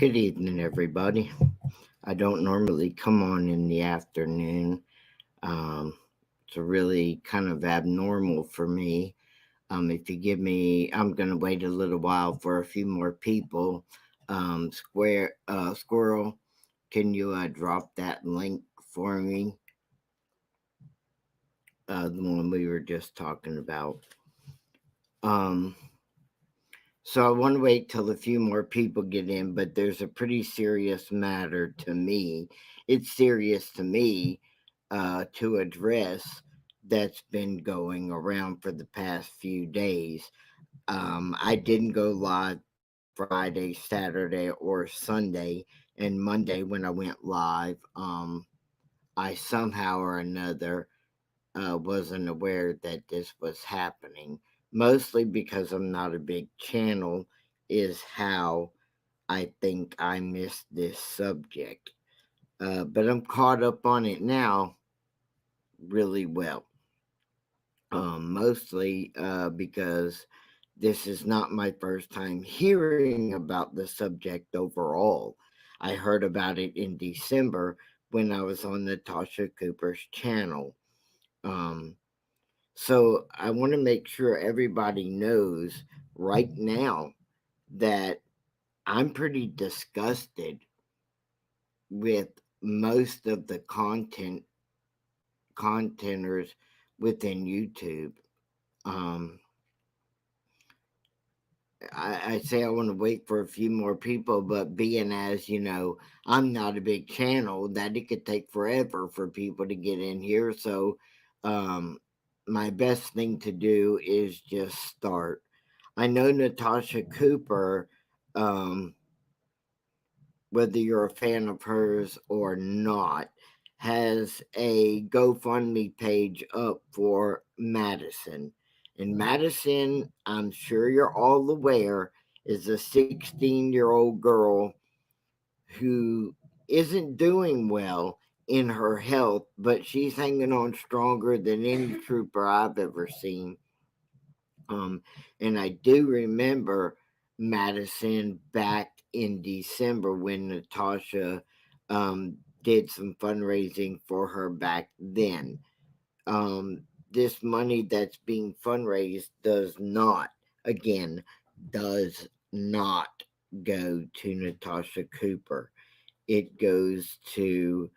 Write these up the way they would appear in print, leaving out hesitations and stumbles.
Good evening, everybody. I don't normally come on in the afternoon. Um, it's really kind of abnormal for me. If you give me, I'm going to wait a little while for a few more people. Squirrel, can you drop that link for me? The one we were just talking about. Um, so I want to wait till a few more people get in, but there's a pretty serious matter to me. It's serious to me to address that's been going around for the past few days. I didn't go live Friday, Saturday, or Sunday, and Monday when I went live. I somehow or another wasn't aware that this was happening. Mostly because I'm not a big channel, is how I think I missed this subject. But I'm caught up on it now really well. Mostly because this is not my first time hearing about the subject overall. I heard about it in December when I was on Natasha Cooper's channel. Um, So I want to make sure everybody knows right now that I'm pretty disgusted with most of the contenters within YouTube. Um, I say I want to wait for a few more people, but being as I'm not a big channel, that it could take forever for people to get in here. So, um, my best thing to do is just start. I know Natasha Cooper, um, whether you're a fan of hers or not, has a GoFundMe page up for Madison. And Madison, I'm sure you're all aware, is a 16-year-old girl who isn't doing well in her health, but she's hanging on stronger than any trooper I've ever seen. Um, and I do remember Madison back in December when Natasha did some fundraising for her back then. This money that's being fundraised does not, again, does not go to Natasha Cooper. It goes to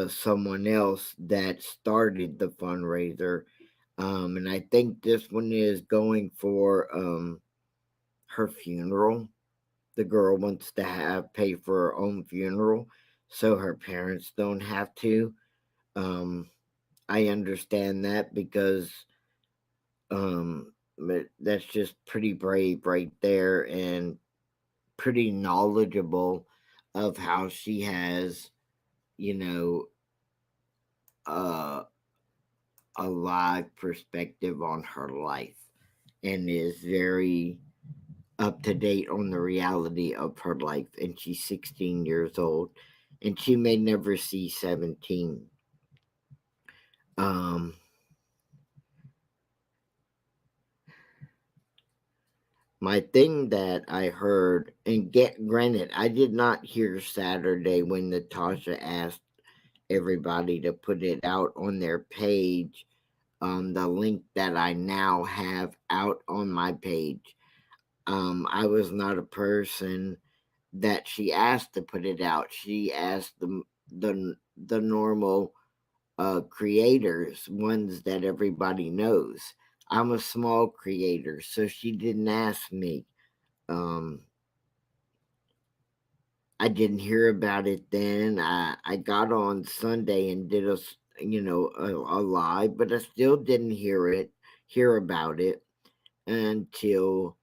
someone else that started the fundraiser, and I think this one is going for her funeral. The girl wants to have pay for her own funeral so her parents don't have to. Um, I understand that because but that's just pretty brave right there and pretty knowledgeable of how she has, you know, uh, a live perspective on her life and is very up to date on the reality of her life. And she's 16 years old and she may never see 17. Um, my thing that I heard, and get granted, I did not hear Saturday when Natasha asked everybody to put it out on their page. The link that I now have out on my page. I was not a person that she asked to put it out. She asked the normal creators, ones that everybody knows. I'm a small creator, so she didn't ask me. Um, I didn't hear about it then. I got on Sunday and did a live, but I still didn't hear about it until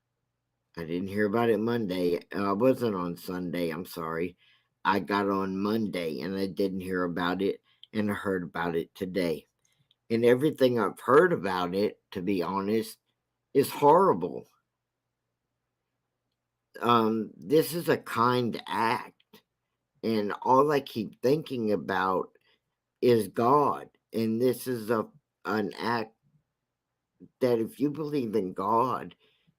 I didn't hear about it Monday. I wasn't on Sunday. I'm sorry. I got on Monday and I didn't hear about it, and I heard about it today. And everything I've heard about it, to be honest, is horrible. This is a kind act, and all I keep thinking about is God. And this is an act that, if you believe in God,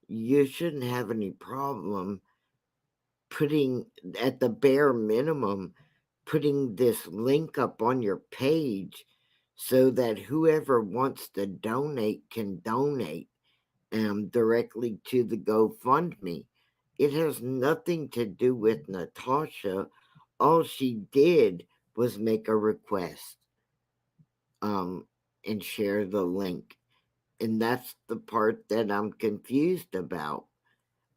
you shouldn't have any problem putting, at the bare minimum, putting this link up on your page so that whoever wants to donate can donate directly to the GoFundMe. It has nothing to do with Natasha. All she did was make a request um, and share the link. And that's the part that I'm confused about.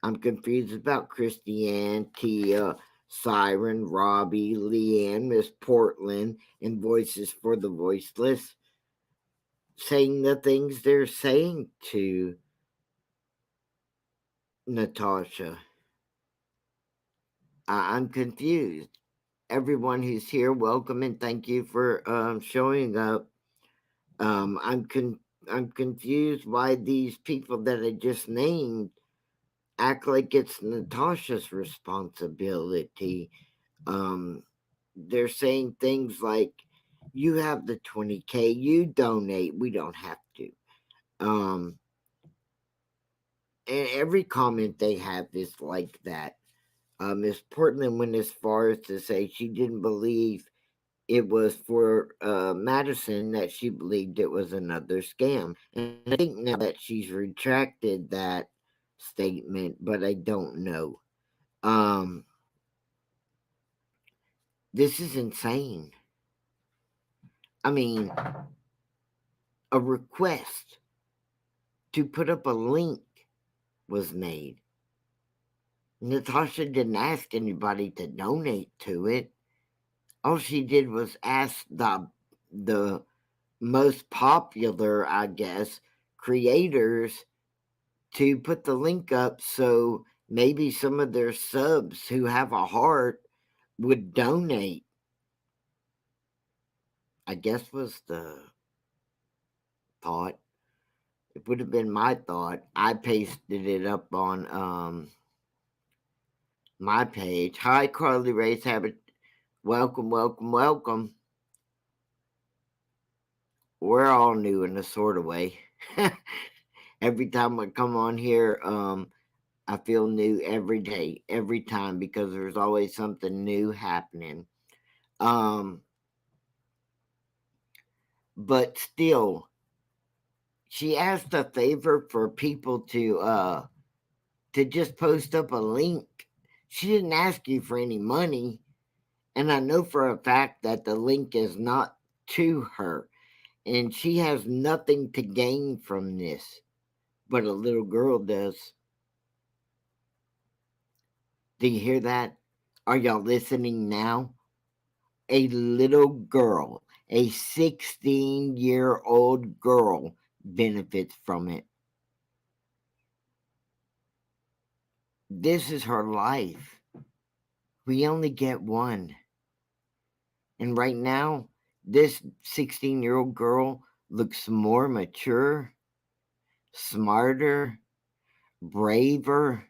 I'm confused about Christiane, Tia, Siren, Robbie, Leanne, Miss Portland, and Voices for the Voiceless saying the things they're saying to Natasha. I'm confused. Everyone who's here, welcome and thank you for showing up. Um, I'm con- I'm confused why these people that I just named act like it's Natasha's responsibility. Um, they're saying things like, "You have the 20K, you donate. We don't have to." Um, and every comment they have is like that. Miss Portland went as far as to say she didn't believe it was for Madison, that she believed it was another scam. And I think now that she's retracted that statement, but I don't know. Um, this is insane. I mean, a request to put up a link was made. Natasha didn't ask anybody to donate to it. All she did was ask the most popular, I guess, creators to put the link up so maybe some of their subs who have a heart would donate. I guess was the thought. It would have been my thought. I pasted it up on my page. Hi, Carly Race Habit. Welcome, welcome, welcome. We're all new in a sort of way. Every time I come on here, I feel new every day, every time, because there's always something new happening. Um, but still, she asked a favor for people to just post up a link. She didn't ask you for any money, and I know for a fact that the link is not to her, and she has nothing to gain from this, but a little girl does. Do you hear that? Are y'all listening now? A little girl, a 16-year-old girl, benefits from it. This is her life. We only get one. And right now, this 16-year-old girl looks more mature, smarter, braver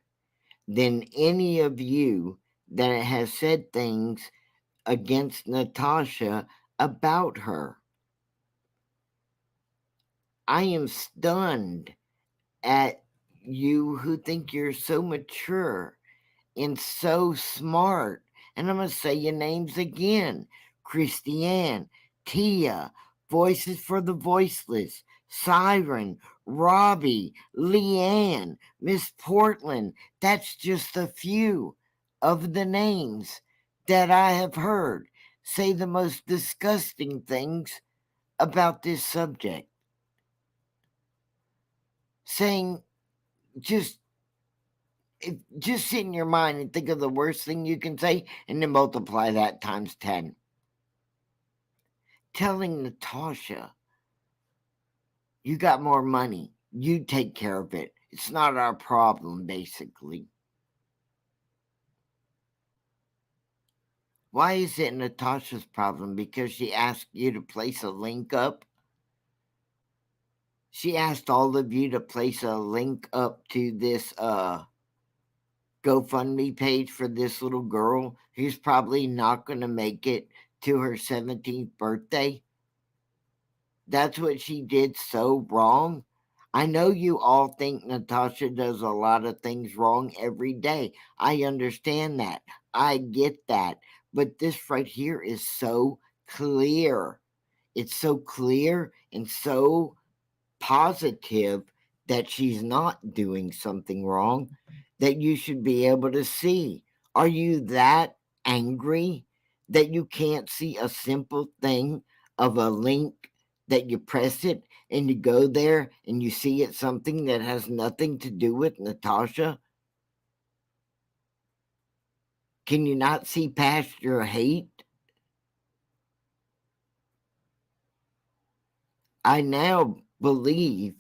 than any of you that has said things against Natasha about her. I am stunned at you who think you're so mature and so smart. And I'm going to say your names again: Christiane, Tia, Voices for the Voiceless, Siren, Robbie, Leanne, Miss Portland. That's just a few of the names that I have heard say the most disgusting things about this subject. Saying, just just sit in your mind and think of the worst thing you can say and then multiply that times 10. Telling Natasha, you got more money, you take care of it, it's not our problem, basically. Why is it Natasha's problem? Because she asked you to place a link up? She asked all of you to place a link up to this GoFundMe page for this little girl who's probably not going to make it to her 17th birthday. That's what she did so wrong. I know you all think Natasha does a lot of things wrong every day. I understand that. I get that. But this right here is so clear. It's so clear and so positive that she's not doing something wrong that you should be able to see. Are you that angry that you can't see a simple thing of a link that you press it and you go there and you see it's something that has nothing to do with Natasha? Can you not see past your hate? I now believe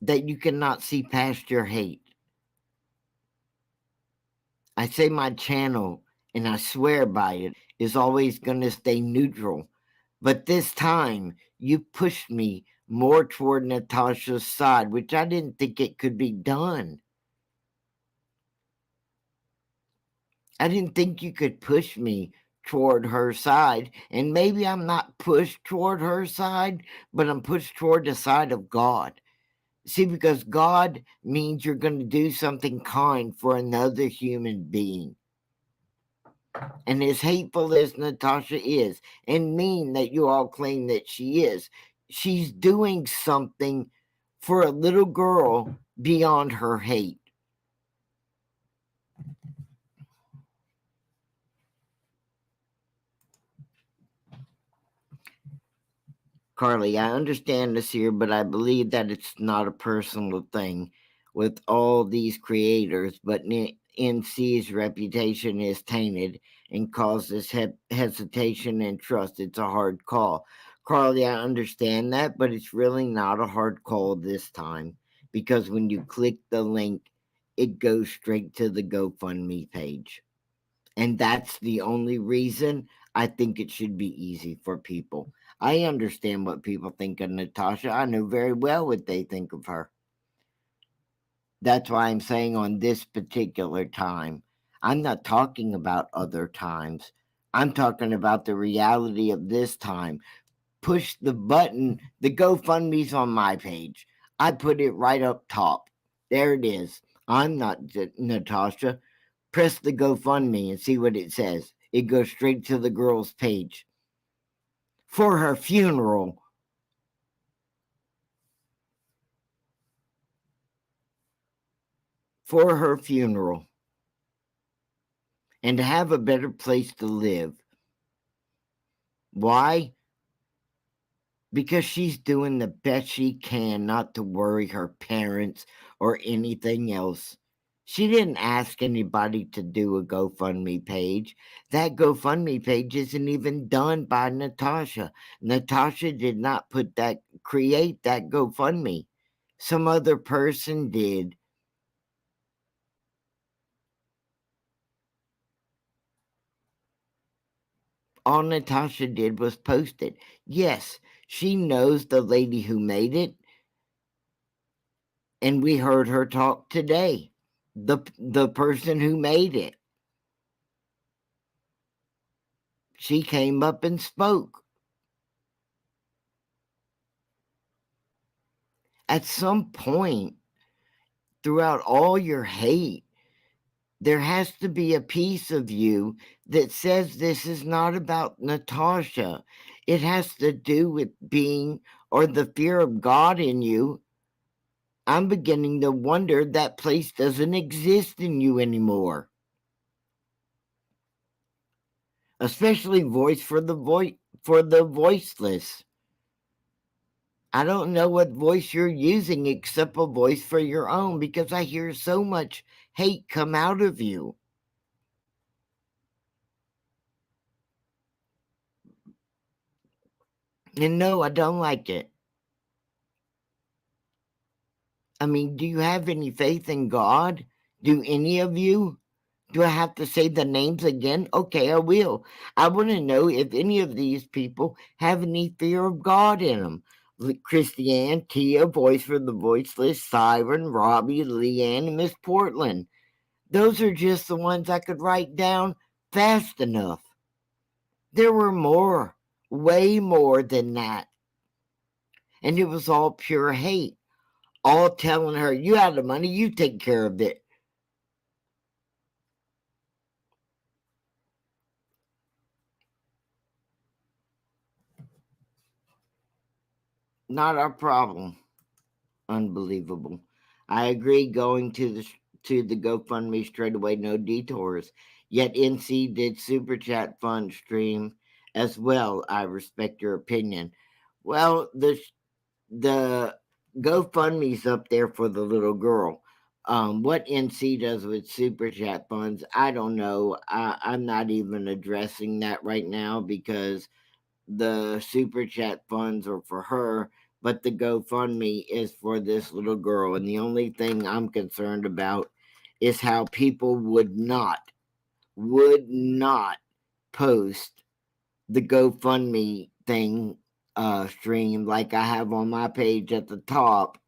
that you cannot see past your hate. I say my channel, and I swear by it, is always going to stay neutral. But this time, you pushed me more toward Natasha's side, which I didn't think it could be done. I didn't think you could push me toward her side. And maybe I'm not pushed toward her side, but I'm pushed toward the side of God. See, because God means you're going to do something kind for another human being. And as hateful as Natasha is, and mean that you all claim that she is, she's doing something for a little girl beyond her hate. Carly, I understand this here, but I believe that it's not a personal thing with all these creators, but NC's reputation is tainted and causes hesitation and trust. It's a hard call. Carly, I understand that, but it's really not a hard call this time because when you click the link, it goes straight to the GoFundMe page. And that's the only reason I think it should be easy for people. I understand what people think of Natasha. I know very well what they think of her. That's why I'm saying on this particular time. I'm not talking about other times. I'm talking about the reality of this time. Push the button. The GoFundMe's on my page. I put it right up top. There it is. I'm not Natasha. Press the GoFundMe and see what it says. It goes straight to the girl's page. For her funeral. For her funeral. And to have a better place to live. Why? Because she's doing the best she can not to worry her parents or anything else. She didn't ask anybody to do a GoFundMe page. That GoFundMe page isn't even done by Natasha. Natasha did not create that GoFundMe. Some other person did. All Natasha did was post it. Yes, she knows the lady who made it, and we heard her talk today. The person who made it. She came up and spoke. At some point, throughout all your hate, there has to be a piece of you that says this is not about Natasha. It has to do with being or the fear of God in you. I'm beginning to wonder that place doesn't exist in you anymore. Especially voice for the voiceless. I don't know what voice you're using except a voice for your own because I hear so much hate come out of you. And no, I don't like it. I mean, do you have any faith in God? Do any of you? Do I have to say the names again? Okay, I will. I want to know if any of these people have any fear of God in them. Christiane, Tia, Voice for the Voiceless, Siren, Robbie, Leanne, and Miss Portland. Those are just the ones I could write down fast enough. There were more, way more than that. And it was all pure hate. all telling her, "You have the money, you take care of it." Not our problem. Unbelievable. I agree. Going to the GoFundMe straight away, no detours. Yet NC did super chat fund stream as well. I respect your opinion. Well, the GoFundMe's up there for the little girl. What NC does with super chat funds, I don't know. I'm not even addressing that right now because the super chat funds are for her, but the GoFundMe is for this little girl. And the only thing I'm concerned about is how people would not post the GoFundMe thing stream like I have on my page at the top,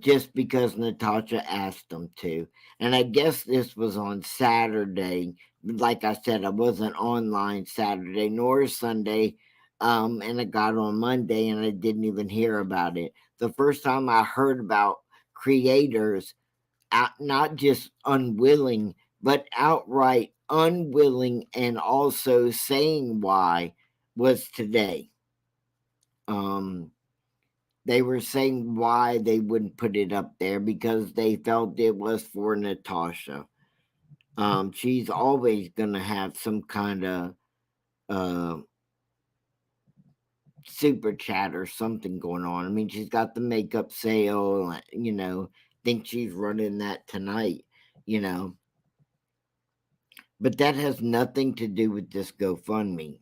just because Natasha asked them to. And I guess this was on Saturday. Like I said, I wasn't online Saturday nor Sunday. And I got on Monday and I didn't even hear about it. The first time I heard about creators, not just unwilling, but outright unwilling and also saying why, was today. Um, they were saying why they wouldn't put it up there because they felt it was for Natasha. She's always gonna have some kind of uh, super chat or something going on. I mean, she's got the makeup sale. Think she's running that tonight. You know, but that has nothing to do with this GoFundMe.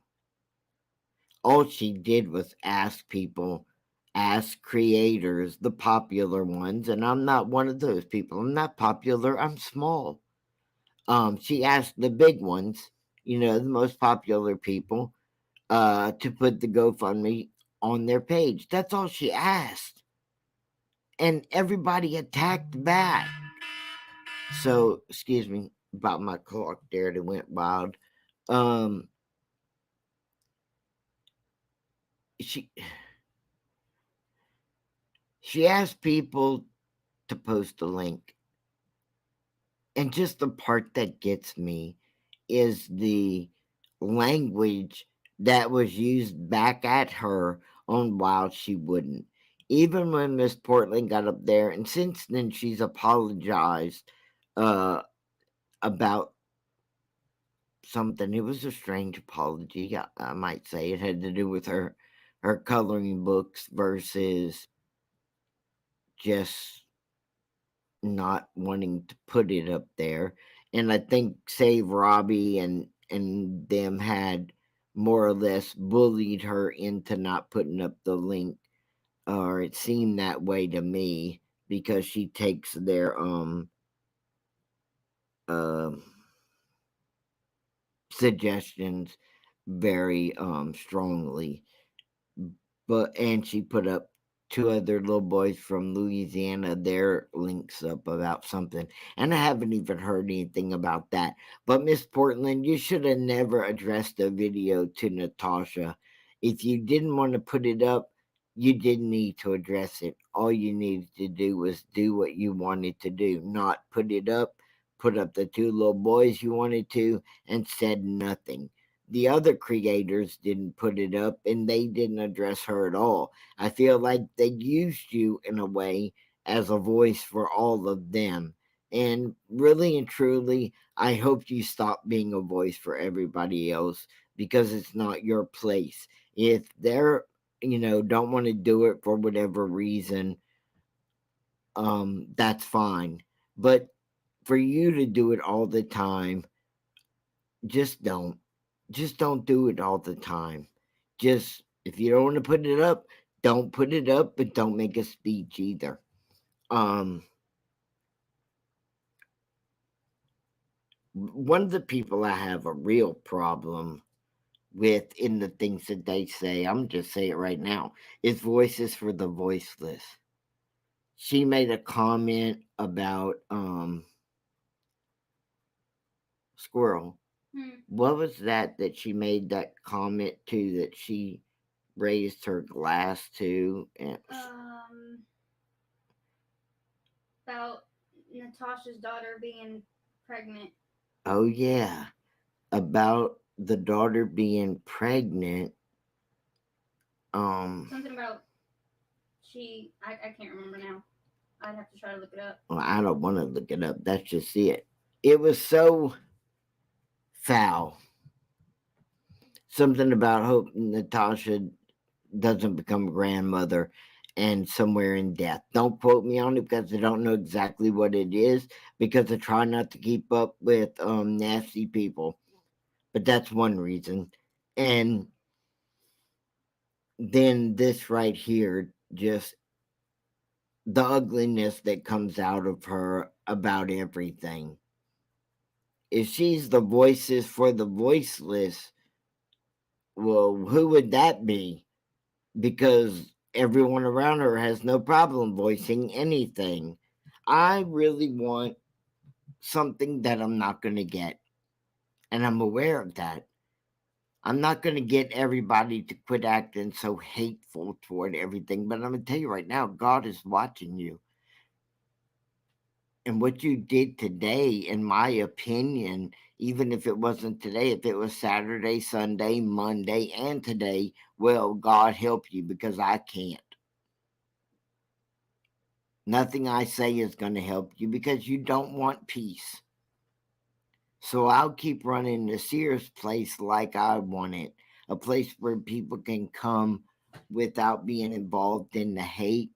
All she did was ask people, ask creators, the popular ones, and I'm not one of those people. I'm not popular, I'm small. She asked the big ones, the most popular people, to put the GoFundMe on their page. That's all she asked. And everybody attacked back. So, excuse me about my clock there that went wild. Um, she she asked people to post a link. And just the part that gets me is the language that was used back at her on why she wouldn't. Even when Miss Portland got up there, and since then she's apologized uh, about something. It was a strange apology, I might say. It had to do with her coloring books versus just not wanting to put it up there. And I think Save Robbie and them had more or less bullied her into not putting up the link, or it seemed that way to me because she takes their uh, suggestions very strongly. But and she put up two other little boys from Louisiana their links up about something, and I haven't even heard anything about that. But Miss Portland, you should have never addressed the video to Natasha. If you didn't want to put it up, you didn't need to address it. All you needed to do was do what you wanted to do, not put it up, put up the two little boys you wanted to, and said nothing. The other creators didn't put it up and they didn't address her at all. I feel like they used you in a way as a voice for all of them. And really and truly, I hope you stop being a voice for everybody else because it's not your place. If they're, don't want to do it for whatever reason, that's fine. But for you to do it all the time, just don't. Just don't do it all the time. Just if you don't want to put it up, don't put it up, but don't make a speech either. Um, one of the people I have a real problem with in the things that they say, I'm just say it right now, is voices for the voiceless. She made a comment about squirrel. What was that she made that comment to that she raised her glass to? And Natasha's daughter being pregnant. Oh, yeah. About the daughter being pregnant. Something about I can't remember now. I'd have to try to look it up. Well, I don't want to look it up. That's just it. It was so foul. Something about hope Natasha doesn't become a grandmother and somewhere in death. Don't quote me on it because I don't know exactly what it is because I try not to keep up with nasty people. But that's one reason. And then this right here, just the ugliness that comes out of her about everything. If she's the voices for the voiceless, well, who would that be? Because everyone around her has no problem voicing anything. I really want something that I'm not going to get, and I'm aware of that. I'm not going to get everybody to quit acting so hateful toward everything, but I'm going to tell you right now, God is watching you. And what you did today, in my opinion, even if it wasn't today, if it was Saturday, Sunday, Monday, and today, well, God help you because I can't. Nothing I say is going to help you because you don't want peace. So I'll keep running the Sears place like I want it, a place where people can come without being involved in the hate.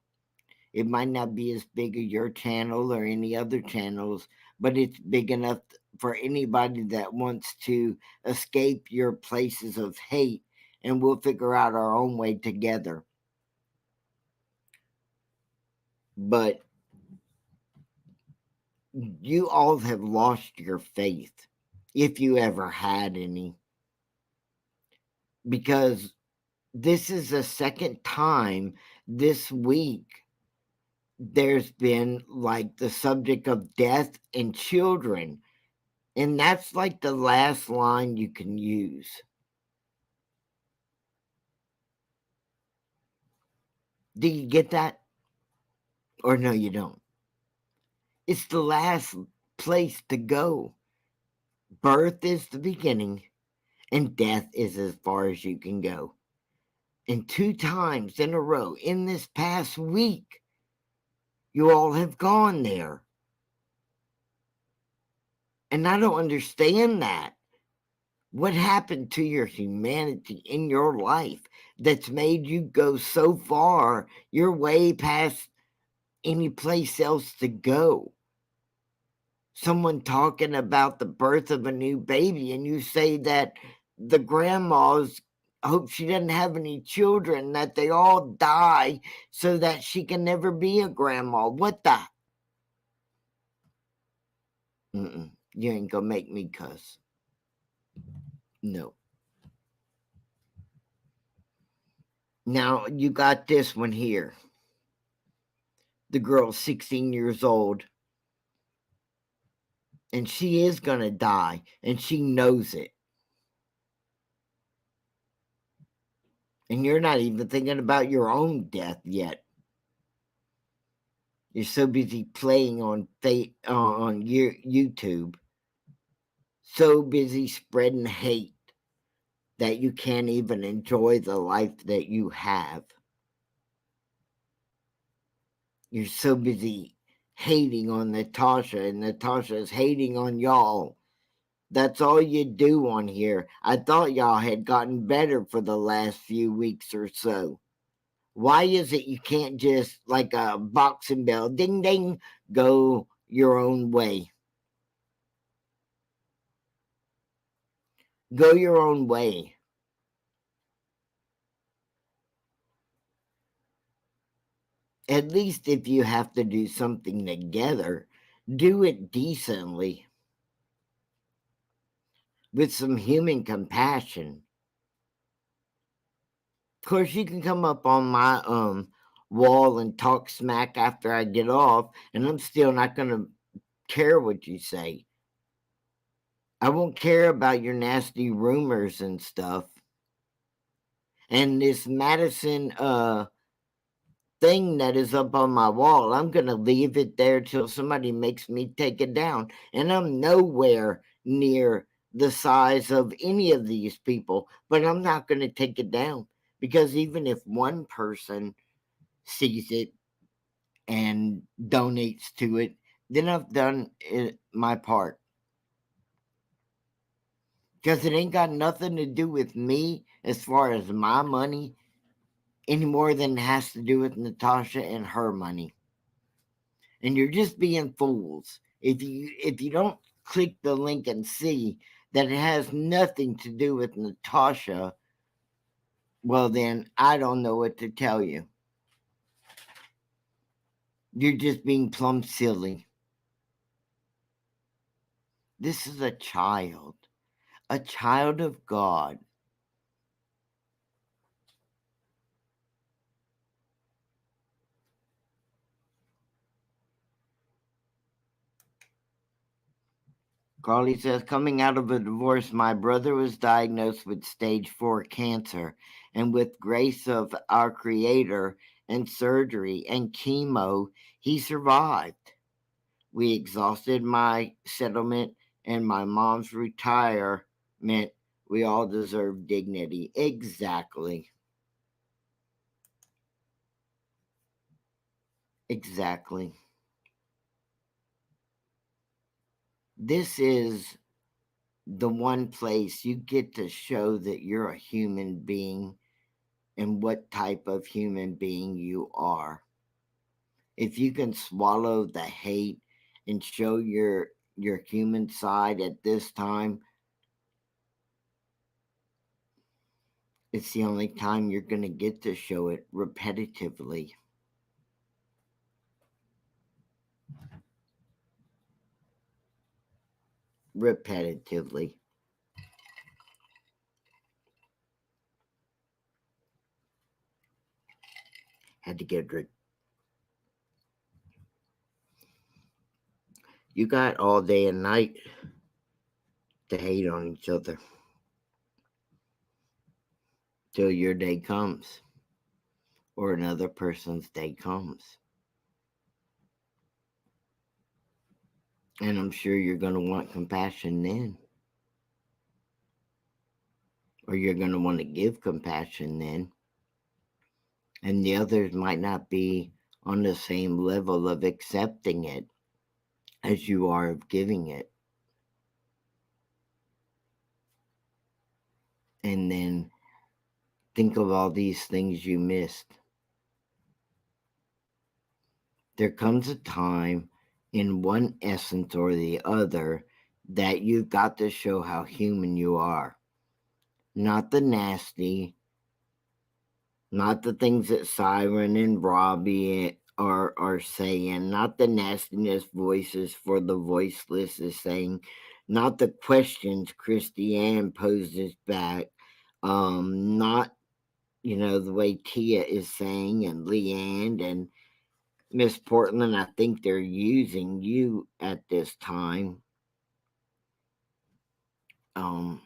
It might not be as big as your channel or any other channels, but it's big enough for anybody that wants to escape your places of hate, and we'll figure out our own way together. But you all have lost your faith, if you ever had any, because this is the second time this week there's been like the subject of death and children. And that's like the last line you can use. Do you get that? Or no, you don't. It's the last place to go. Birth is the beginning, and death is as far as you can go. And two times in a row in this past week, you all have gone there. And I don't understand that. What happened to your humanity in your life that's made you go so far, you're way past any place else to go? Someone talking about the birth of a new baby, and you say that the grandmas hope she doesn't have any children, that they all die so that she can never be a grandma. What the? You ain't gonna make me cuss. No. Now you got this one here. The girl's 16 years old, and she is gonna die, and she knows it. And you're not even thinking about your own death yet. You're so busy playing on on your YouTube, so busy spreading hate that you can't even enjoy the life that you have. You're so busy hating on Natasha, and Natasha's hating on y'all. That's all you do on here. I thought y'all had gotten better for the last few weeks or so. Why is it you can't just, like a boxing bell, ding ding, go your own way? Go your own way. At least if you have to do something together, do it decently with some human compassion. Of course, you can come up on my wall and talk smack after I get off, and I'm still not going to care what you say. I won't care about your nasty rumors and stuff. And this Madison thing that is up on my wall. I'm going to leave it there till somebody makes me take it down. And I'm nowhere near the size of any of these people, but I'm not going to take it down because even if one person sees it and donates to it, then I've done my part. Because it ain't got nothing to do with me as far as my money any more than it has to do with Natasha and her money. And you're just being fools if you don't click the link and see that it has nothing to do with Natasha. Well, then I don't know what to tell you. You're just being plumb silly. This is a child of God. Carly says, coming out of a divorce, my brother was diagnosed with stage 4 cancer, and with grace of our Creator and surgery and chemo, he survived. We exhausted my settlement and my mom's retirement. We all deserve dignity. Exactly. Exactly. This is the one place you get to show that you're a human being and what type of human being you are. If you can swallow the hate and show your human side at this time, it's the only time you're going to get to show it repetitively. Repetitively. Had to get a drink. You got all day and night to hate on each other till your day comes or another person's day comes. And I'm sure you're going to want compassion then. Or you're going to want to give compassion then. And the others might not be on the same level of accepting it as you are of giving it. And then think of all these things you missed. There comes a time in one essence or the other that you've got to show how human you are. Not the nasty, not the things that Siren and Robbie are saying, not the nastiness voices for the voiceless is saying, not the questions Christiane poses back, not the way Tia is saying and Leanne and Miss Portland. I think they're using you at this time. Um,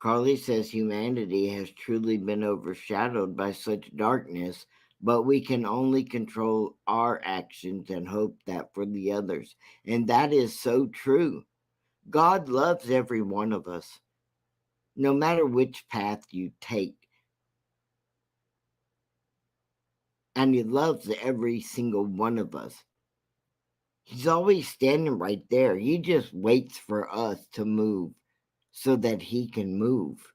Carly says humanity has truly been overshadowed by such darkness, but we can only control our actions and hope that for the others. And that is so true. God loves every one of us, no matter which path you take. And He loves every single one of us. He's always standing right there. He just waits for us to move so that He can move.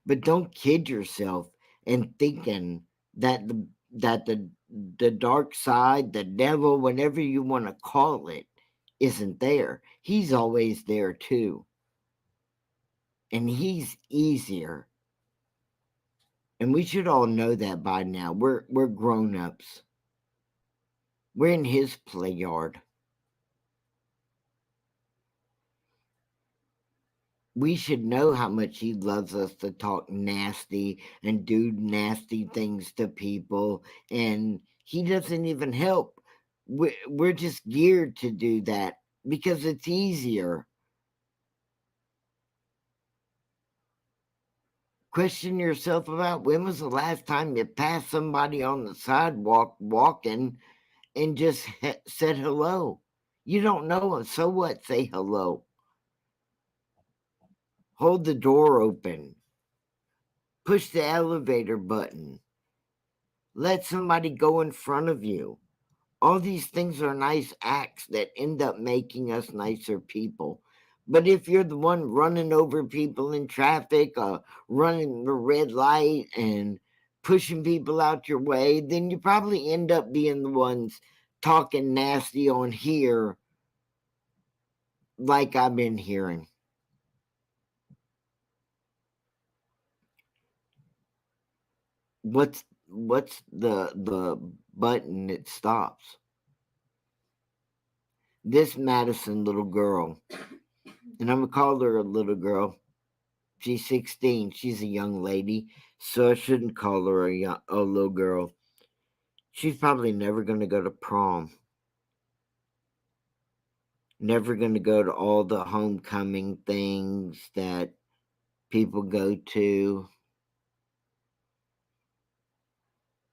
But don't kid yourself in thinking that the dark side, the devil, whatever you want to call it, isn't there. He's always there too. And he's easier. And we should all know that by now. We're grown-ups. We're in his play yard. We should know how much he loves us to talk nasty and do nasty things to people, and he doesn't even help. We're just geared to do that because it's easier. Question yourself about when was the last time you passed somebody on the sidewalk walking and just said hello? You don't know them, so what? Say hello. Hold the door open. Push the elevator button. Let somebody go in front of you. All these things are nice acts that end up making us nicer people. But if you're the one running over people in traffic, running the red light and pushing people out your way, then you probably end up being the ones talking nasty on here, like I've been hearing. What's the button that stops? This Madison little girl, and I'm gonna call her a little girl. She's 16. She's a young lady, so I shouldn't call her a little girl. She's probably never going to go to prom, never going to go to all the homecoming things that people go to.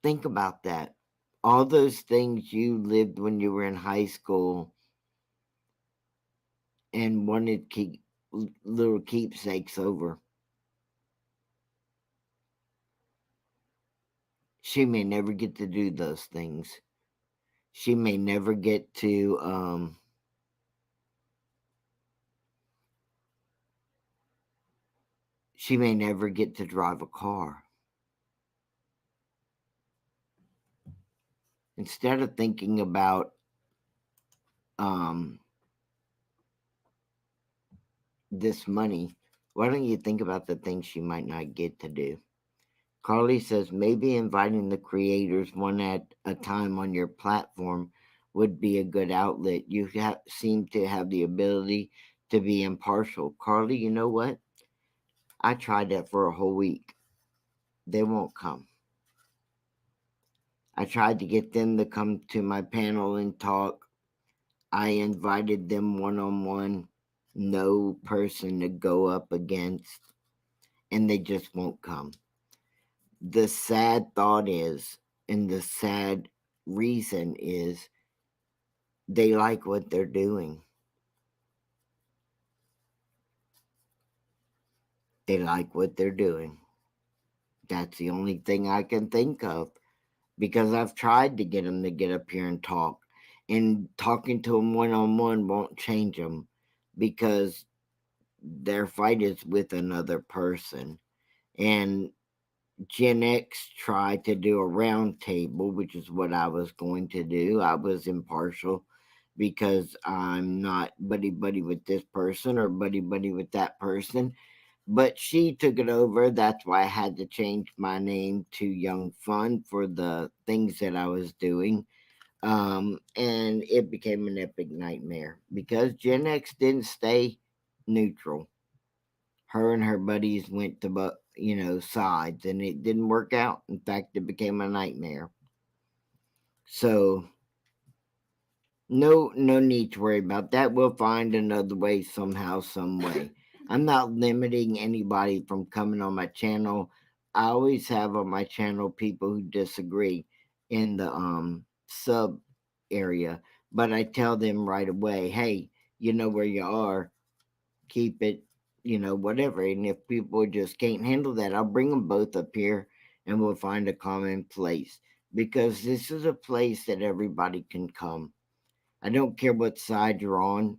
Think about that. All those things you lived when you were in high school and wanted little keepsakes over. She may never get to do those things. She may never get to she may never get to drive a car. Instead of thinking about um, this money, why don't you think about the things she might not get to do? Carly says maybe inviting the creators one at a time on your platform would be a good outlet. You seem to have the ability to be impartial. Carly, you know what? I tried that for a whole week. They won't come. I tried to get them to come to my panel and talk. I invited them one on one, no person to go up against, and they just won't come. The sad thought is, and the sad reason is, they like what they're doing. They like what they're doing. That's the only thing I can think of because I've tried to get them to get up here and talk. And talking to them one on one won't change them because their fight is with another person. And Gen X tried to do a round table, which is what I was going to do. I was impartial because I'm not buddy buddy with this person or buddy buddy with that person. But she took it over. That's why I had to change my name to Young Fun for the things that I was doing. And it became an epic nightmare because Gen X didn't stay neutral. Her and her buddies went to sides, and it didn't work out. In fact, it became a nightmare. So no need to worry about that. We'll find another way somehow, some way. I'm not limiting anybody from coming on my channel. I always have on my channel people who disagree in the sub area, but I tell them right away, hey, you know where you are, keep it, whatever. And if people just can't handle that, I'll bring them both up here and we'll find a common place because this is a place that everybody can come. I don't care what side you're on.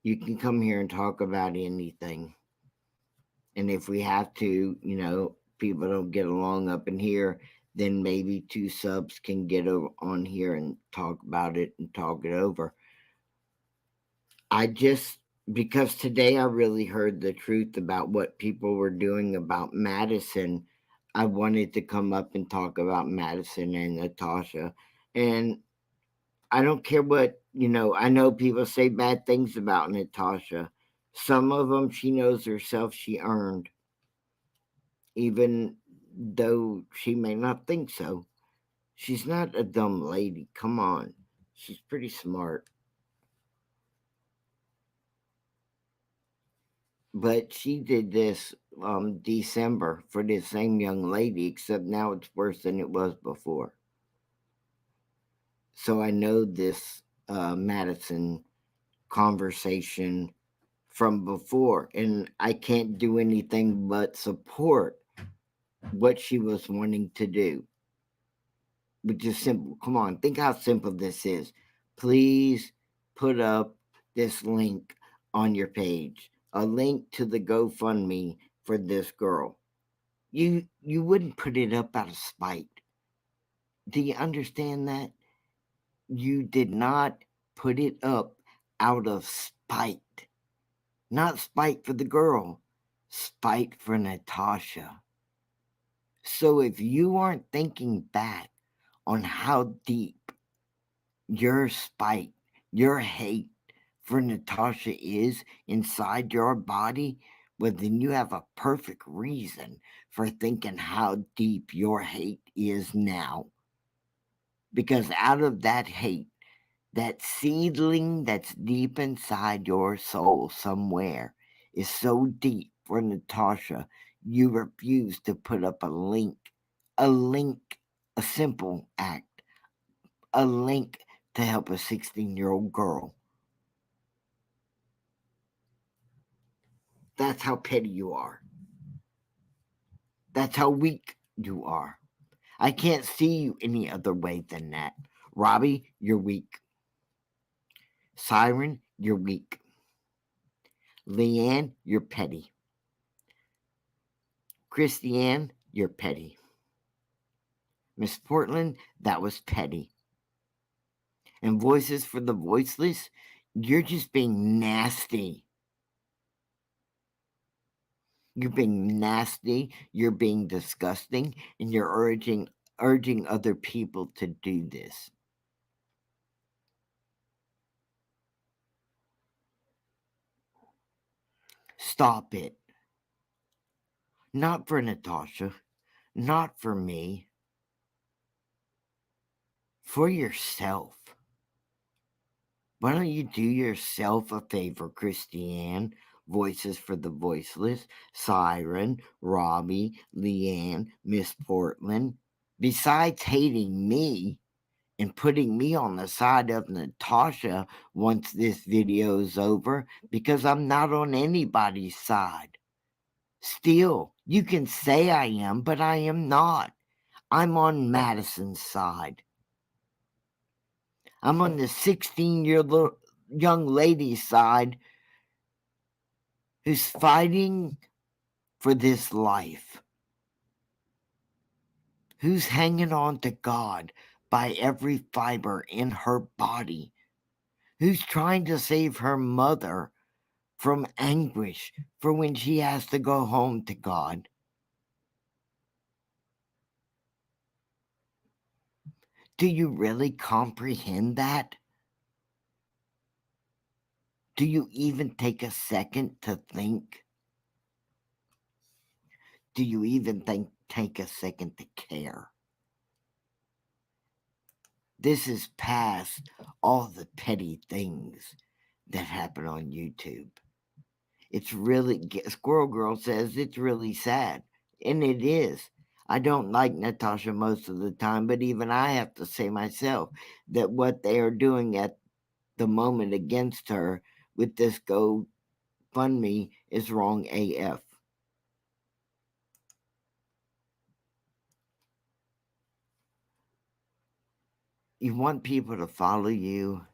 You can come here and talk about anything. And if we have to, people don't get along up in here, then maybe two subs can get on here and talk about it and talk it over. I just, because today I really heard the truth about what people were doing about Madison, I wanted to come up and talk about Madison and Natasha. And I don't care what, I know people say bad things about Natasha. Some of them she knows herself she earned, even though she may not think so. She's not a dumb lady. Come on. She's pretty smart. But she did this December for this same young lady, except now it's worse than it was before. So I know this Madison conversation from before, and I can't do anything but support what she was wanting to do, which is simple. Come on, think how simple this is. Please put up this link on your page, a link to the GoFundMe for this girl. You wouldn't put it up out of spite. Do you understand that? You did not put it up out of spite. Not spite for the girl, spite for Natasha. So if you aren't thinking back on how deep your spite, your hate for Natasha is inside your body, well, then you have a perfect reason for thinking how deep your hate is now. Because out of that hate, that seedling that's deep inside your soul somewhere is so deep for Natasha, you refuse to put up a link, a simple act, a link to help a 16-year-old girl. That's how petty you are. That's how weak you are. I can't see you any other way than that. Robbie, you're weak. Siren, you're weak. Leanne, you're petty. Christiane, you're petty. Miss Portland, that was petty. And Voices for the Voiceless, you're just being nasty. You're being nasty, you're being disgusting, and you're urging other people to do this. Stop it. Not for Natasha, not for me, for yourself. Why don't you do yourself a favor, Christiane? Voices for the Voiceless, Siren, Robbie, Leanne, Miss Portland. Besides hating me and putting me on the side of Natasha once this video's over, because I'm not on anybody's side. Still, you can say I am, but I am not. I'm on Madison's side. I'm on the 16-year-old young lady's side who's fighting for this life, who's hanging on to God by every fiber in her body, who's trying to save her mother from anguish for when she has to go home to God. Do you really comprehend that? Do you even take a second to think? Do you even take a second to care? This is past all the petty things that happen on YouTube. It's really, Squirrel Girl says it's really sad. And it is. I don't like Natasha most of the time, but even I have to say myself that what they are doing at the moment against her with this GoFundMe is wrong AF. You want people to follow you.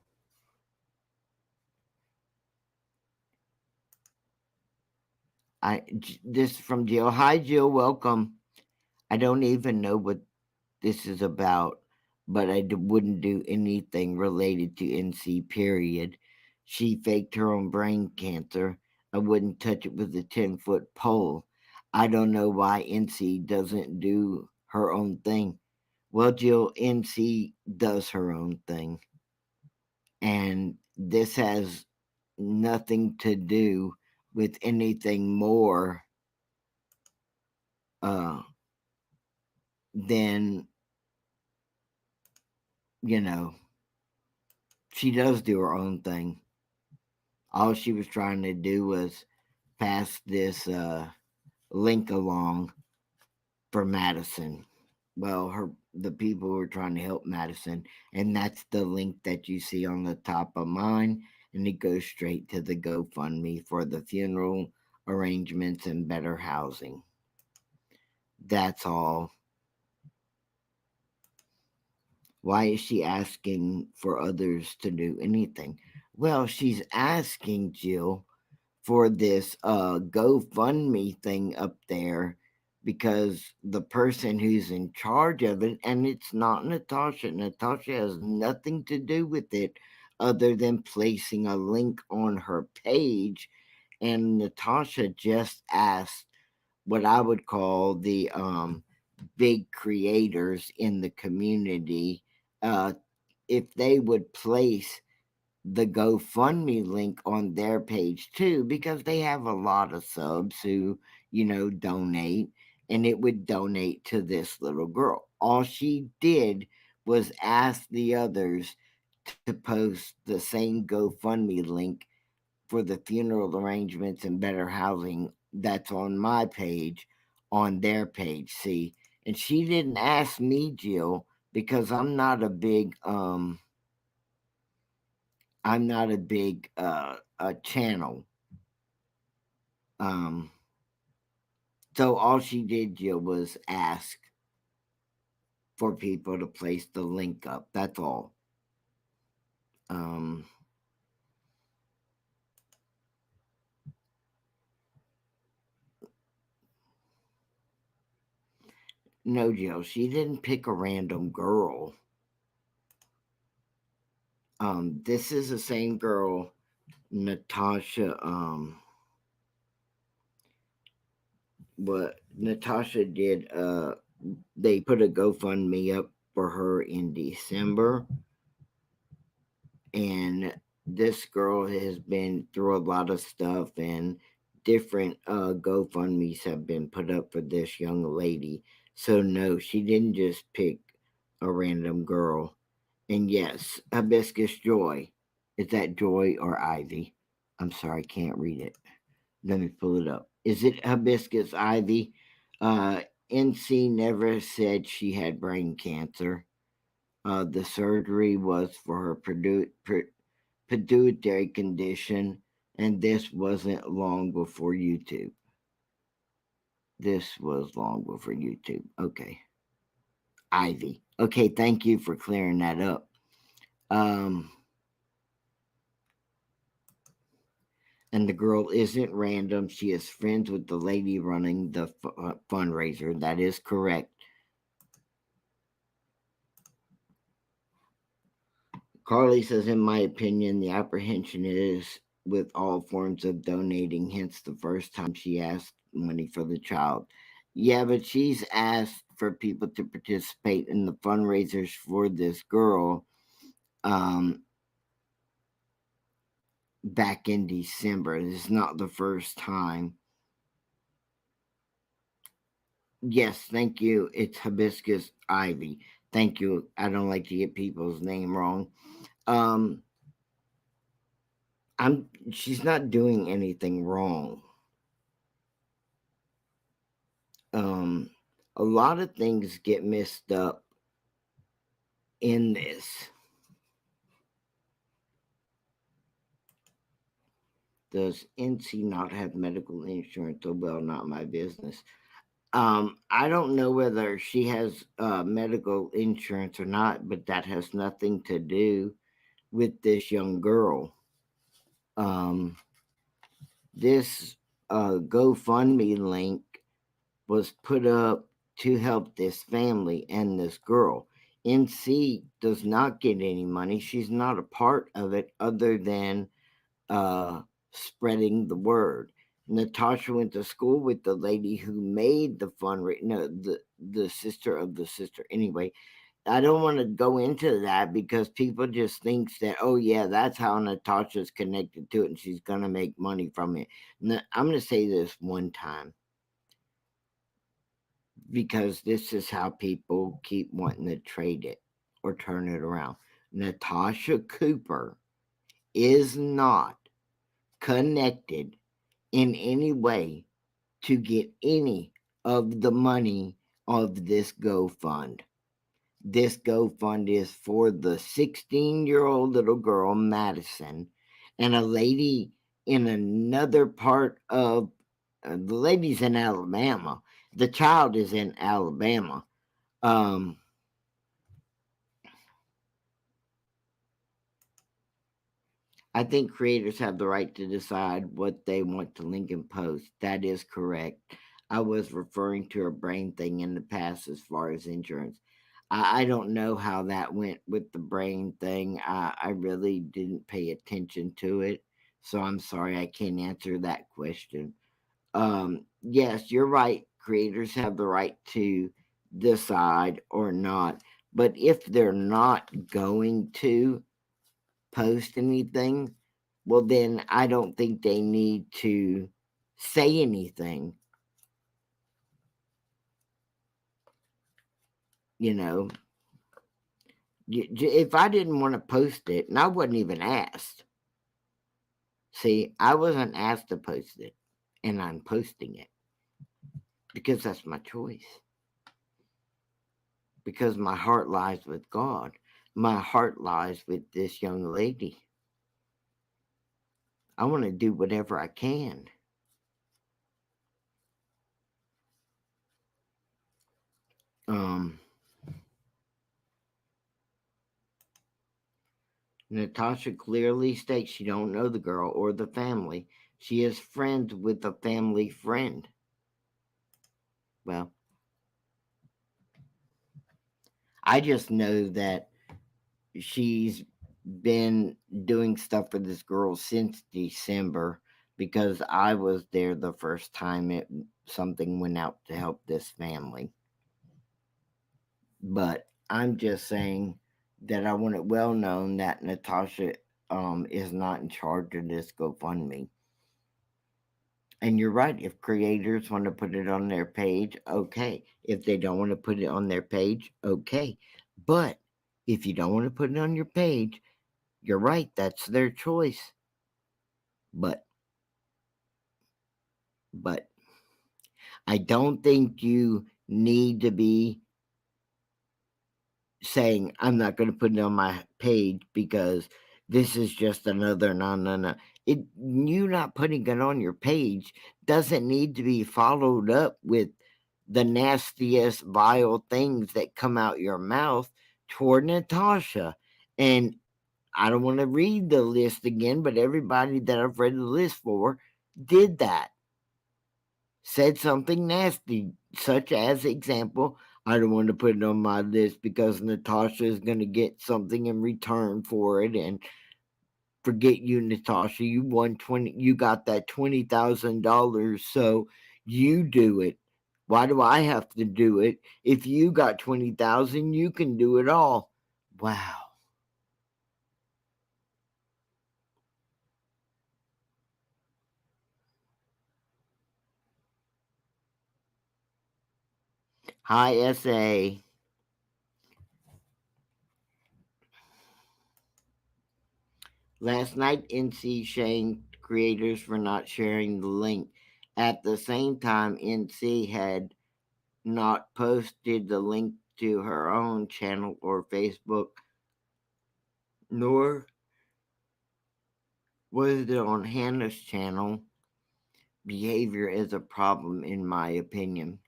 This from Jill. Hi, Jill. Welcome. I don't even know what this is about, but wouldn't do anything related to NC, period. She faked her own brain cancer. I wouldn't touch it with a 10-foot pole. I don't know why NC doesn't do her own thing. Well, Jill, NC does her own thing. And this has nothing to do with anything more uh, than, you know, she does do her own thing. All she was trying to do was pass this link along for Madison. Well, the people who are trying to help Madison, and that's the link that you see on the top of mine, and it goes straight to the GoFundMe for the funeral arrangements and better housing. That's all. Why is she asking for others to do anything? Well, she's asking Jill for this GoFundMe thing up there because the person who's in charge of it, and it's not Natasha. Natasha has nothing to do with it other than placing a link on her page. And Natasha just asked what I would call the big creators in the community uh, if they would place the GoFundMe link on their page too, because they have a lot of subs who, donate, and it would donate to this little girl. All she did was ask the others to post the same GoFundMe link for the funeral arrangements and better housing that's on my page on their page. See, and she didn't ask me, Jill, because I'm not a big channel. Um, so all she did, Jill, was ask for people to place the link up. That's all. Um, no, Jill, she didn't pick a random girl. This is the same girl, Natasha. What Natasha did. They put a GoFundMe up for her in December, and this girl has been through a lot of stuff, and different GoFundMe's have been put up for this young lady. So no, she didn't just pick a random girl. And yes, Hibiscus Joy. Is that Joy or Ivy? I'm sorry, I can't read it. Let me pull it up. Is it Hibiscus Ivy? Uh, NC never said she had brain cancer. The surgery was for her pituitary condition, and this wasn't long before YouTube. This was long before YouTube. Okay. Ivy. Okay, thank you for clearing that up. Um, and the girl isn't random. She is friends with the lady running the fundraiser. That is correct. Carly says, in my opinion, the apprehension is with all forms of donating, hence the first time she asked money for the child. Yeah, but she's asked for people to participate in the fundraisers for this girl um, back in December. This is not the first time. Yes, thank you. It's Hibiscus Ivy. Thank you. I don't like to get people's name wrong. Um, she's not doing anything wrong. um a lot of things get messed up in this. Does NC not have medical insurance? Oh well, not my business. I don't know whether she has medical insurance or not, but that has nothing to do with this young girl. Um this GoFundMe link was put up to help this family and this girl. NC does not get any money. She's not a part of it other than uh, spreading the word. Natasha went to school with the lady who made the fundraiser. No, the sister of the sister. Anyway, I don't want to go into that because people just thinks that, oh yeah, that's how Natasha's connected to it and she's gonna make money from it. I'm gonna say this one time because this is how people keep wanting to trade it or turn it around. Natasha Cooper is not connected in any way to get any of the money of this GoFund. This GoFund is for the 16-year-old little girl, Madison, and a lady in another part of the lady's in Alabama. The child is in Alabama. Um, I think creators have the right to decide what they want to link and post. That is correct. I was referring to a brain thing in the past as far as insurance. I don't know how that went with the brain thing. I really didn't pay attention to it. So I'm sorry I can't answer that question. Yes, you're right. Creators have the right to decide or not. But if they're not going to post anything, well, then I don't think they need to say anything. You know, if I didn't want to post it, and I wasn't even asked, see, I wasn't asked to post it, and I'm posting it because that's my choice. Because my heart lies with God. My heart lies with this young lady. I want to do whatever I can. Um, Natasha clearly states she don't know the girl or the family. She is friends with a family friend. Well, I just know that she's been doing stuff for this girl since December because I was there the first time something went out to help this family. But I'm just saying that I want it well known that Natasha is not in charge of this GoFundMe. And you're right. If creators want to put it on their page, okay. If they don't want to put it on their page, okay. But if you don't want to put it on your page, you're right. That's their choice. But, but I don't think you need to be saying I'm not going to put it on my page because this is just another no. It you not putting it on your page doesn't need to be followed up with the nastiest vile things that come out your mouth toward Natasha. And I don't want to read the list again, but everybody that I've read the list for did that, said something nasty, such as example, I don't want to put it on my list because Natasha is going to get something in return for it. And forget you, Natasha, you won 20, you got that $20,000, so you do it. Why do I have to do it? If you got 20,000, you can do it all. Wow. Hi, SA. Last night, NC shamed creators for not sharing the link. At the same time, NC had not posted the link to her own channel or Facebook, nor was it on Hannah's channel. Behavior is a problem, in my opinion.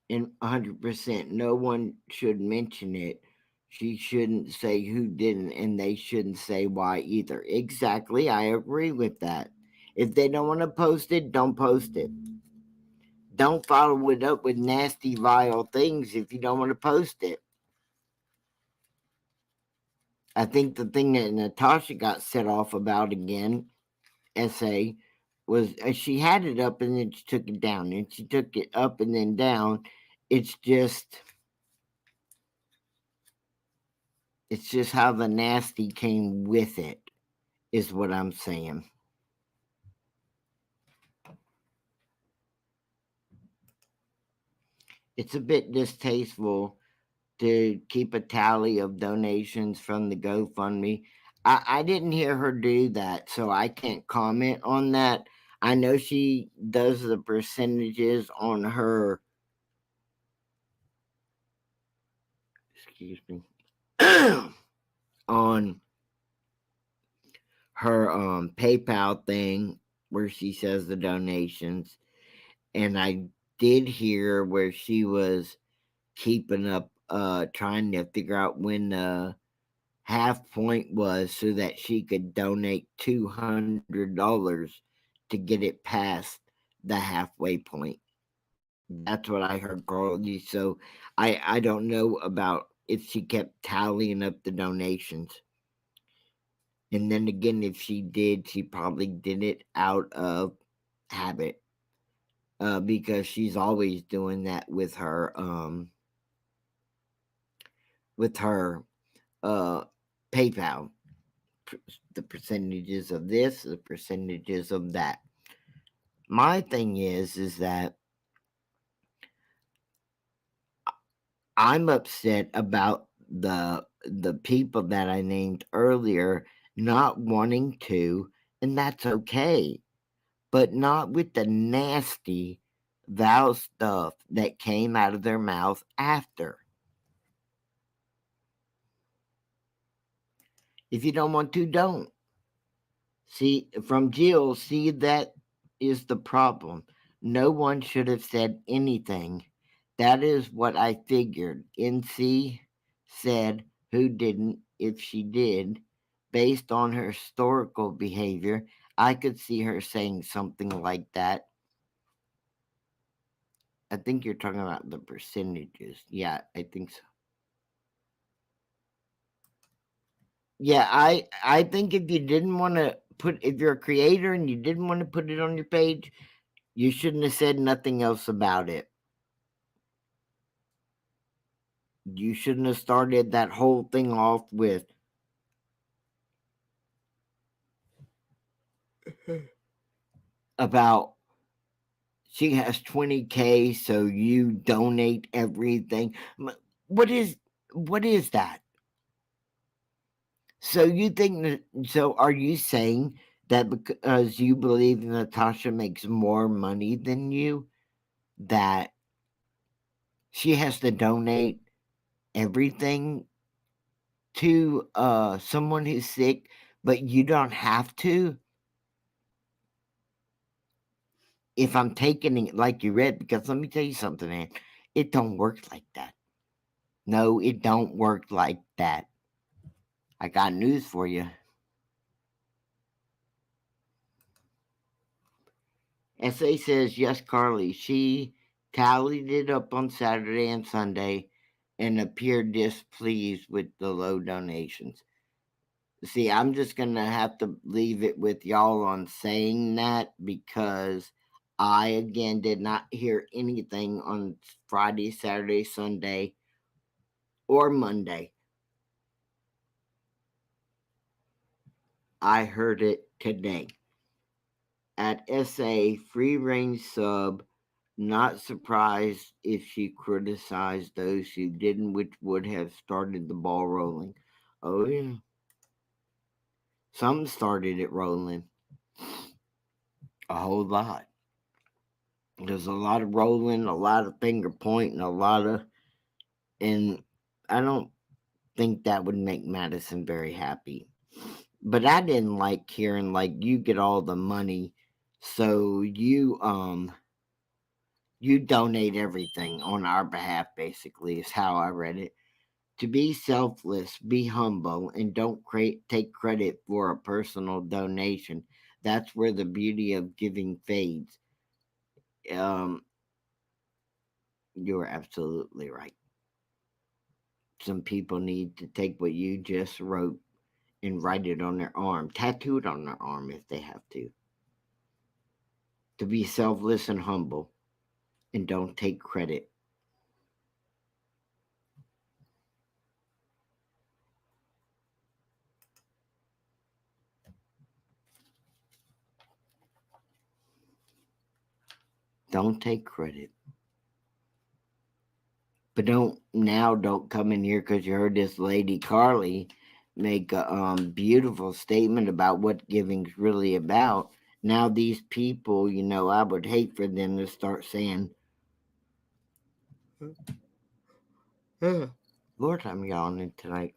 And 100%, no one should mention it. She shouldn't say who didn't, and they shouldn't say why either. Exactly, I agree with that. If they don't want to post it, don't post it. Don't follow it up with nasty, vile things if you don't want to post it. I think the thing that Natasha got set off about again, essay, was she had it up and then she took it down, and she took it up and then down. It's just, it's just how the nasty came with it, is what I'm saying. It's a bit distasteful to keep a tally of donations from the GoFundMe. I didn't hear her do that, so I can't comment on that. I know she does the percentages on her, excuse me, on her PayPal thing where she says the donations, and I did hear where she was keeping up, trying to figure out when the half point was so that she could donate $200 to get it past the halfway point. That's what I heard, Carly. So I don't know about if she kept tallying up the donations. And then again, if she did, she probably did it out of habit, because she's always doing that with her uh, PayPal. The percentages of this, the percentages of that. My thing is that I'm upset about the people that I named earlier not wanting to, and that's okay, but not with the nasty vow stuff that came out of their mouth after. If you don't want to, don't. See, from Jill, see, that is the problem. No one should have said anything. That is what I figured. NC said who didn't, if she did. Based on her historical behavior, I could see her saying something like that. I think you're talking about the percentages. Yeah, I think so. Yeah, I think if you didn't want to put, if you're a creator and you didn't want to put it on your page, you shouldn't have said nothing else about it. You shouldn't have started that whole thing off with about she has 20K, so you donate everything. What is what is that? So you think so are you saying that because you believe Natasha makes more money than you, that she has to donate everything to someone who's sick, but you don't have to? If I'm taking it like you read, because let me tell you something, man, it don't work like that. No, it don't work like that. I got news for you. SA says, yes, Carly. She tallied it up on Saturday and Sunday and appeared displeased with the low donations. See, I'm just going to have to leave it with y'all on saying that, because I, again, did not hear anything on Friday, Saturday, Sunday, or Monday. I heard it today. At SA, free range sub, not surprised if she criticized those who didn't, which would have started the ball rolling. Oh, yeah. Some started it rolling. A whole lot. There's a lot of rolling, a lot of finger pointing, a lot of. And I don't think that would make Madison very happy. But I didn't like hearing, like, you get all the money, so you donate everything on our behalf, basically, is how I read it. To be selfless, be humble, and don't take credit for a personal donation. That's where the beauty of giving fades. Um, you're absolutely right. Some people need to take what you just wrote and write it on their arm, tattoo it on their arm if they have to. To be selfless and humble, and don't take credit. Don't take credit. But don't come in here because you heard this lady Carly make a beautiful statement about what giving's really about. Now these people, I would hate for them to start saying, Lord, I'm yawning tonight.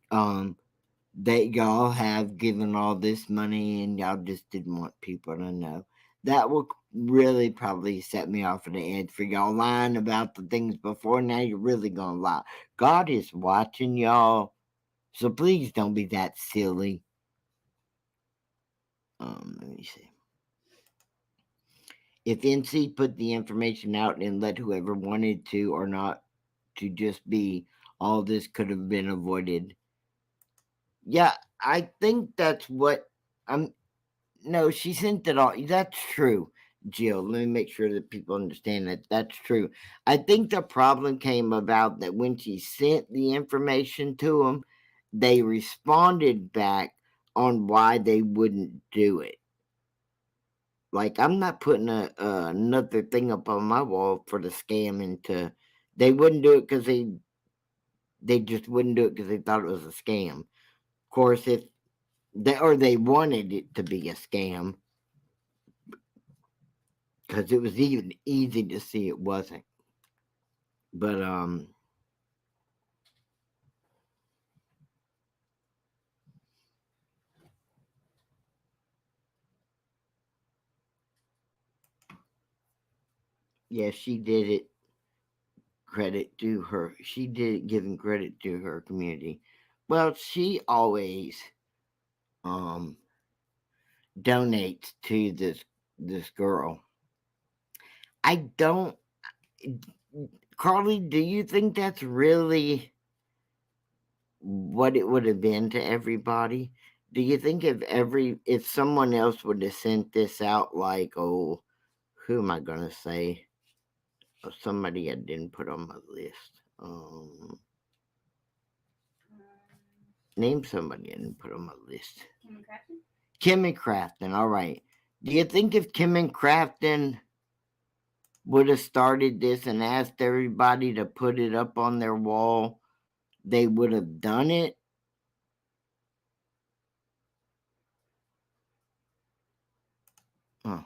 Um, that y'all have given all this money and y'all just didn't want people to know. That will really probably set me off at the edge for y'all lying about the things before. Now you're really gonna lie. God is watching y'all, so please don't be that silly. Let me see. If NC put the information out and let whoever wanted to or not to just be, all this could have been avoided. Yeah, I think that's what I'm. No, she sent it all. That's true, Jill. Let me make sure that people understand that that's true. I think the problem came about that when she sent the information to them, they responded back on why they wouldn't do it. Like I'm not putting another thing up on my wall for the scam into. They wouldn't do it because they just wouldn't do it because they thought it was a scam. Of course, if they wanted it to be a scam, because it was even easy to see it wasn't. But yeah, she did it. Credit to her. She did it giving credit to her community. Well, she always um donates to this girl. I don't. Carly, do you think that's really what it would have been to everybody? Do you think if someone else would have sent this out, like, oh, who am I gonna say? Oh, somebody I didn't put on my list. Name somebody I didn't put on my list. Kim Crafton? Kim and Crafton. All right. Do you think if Kim and Crafton would have started this and asked everybody to put it up on their wall, they would have done it? Oh.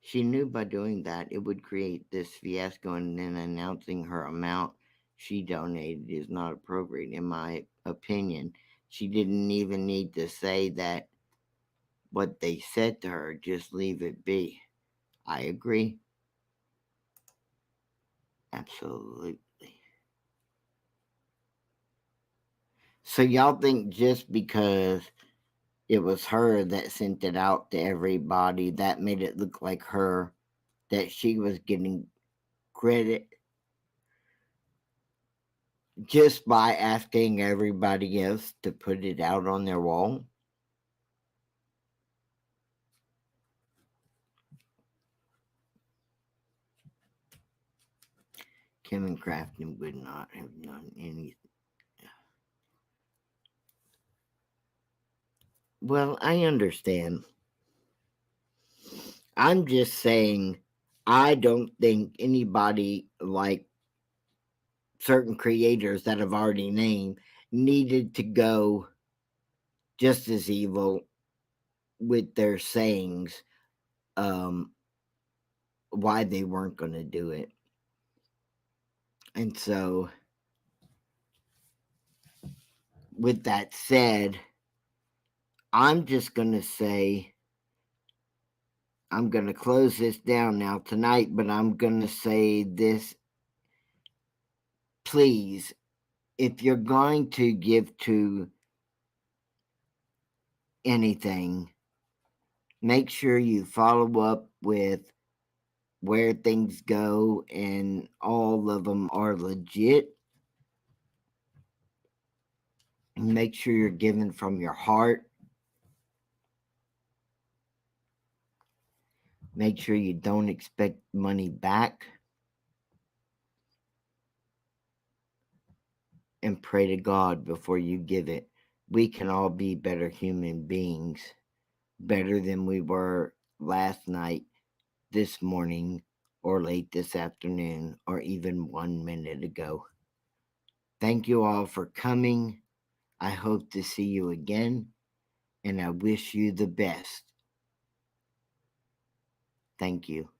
She knew by doing that it would create this fiasco, and then announcing her amount she donated is not appropriate, in my opinion. She didn't even need to say that what they said to her, just leave it be. I agree. Absolutely. So, y'all think just because it was her that sent it out to everybody, that made it look like her, that she was getting credit just by asking everybody else to put it out on their wall? Kevin Crafton would not have done any. Well, I understand. I'm just saying, I don't think anybody like certain creators that I've already named needed to go just as evil with their sayings, um, why they weren't going to do it. And so, with that said, I'm just going to say, I'm going to close this down now tonight, but I'm going to say this. Please, if you're going to give to anything, make sure you follow up with where things go and all of them are legit. Make sure you're giving from your heart. Make sure you don't expect money back. And pray to God before you give it. We can all be better human beings, better than we were last night, this morning, or late this afternoon, or even 1 minute ago. Thank you all for coming. I hope to see you again, and I wish you the best. Thank you.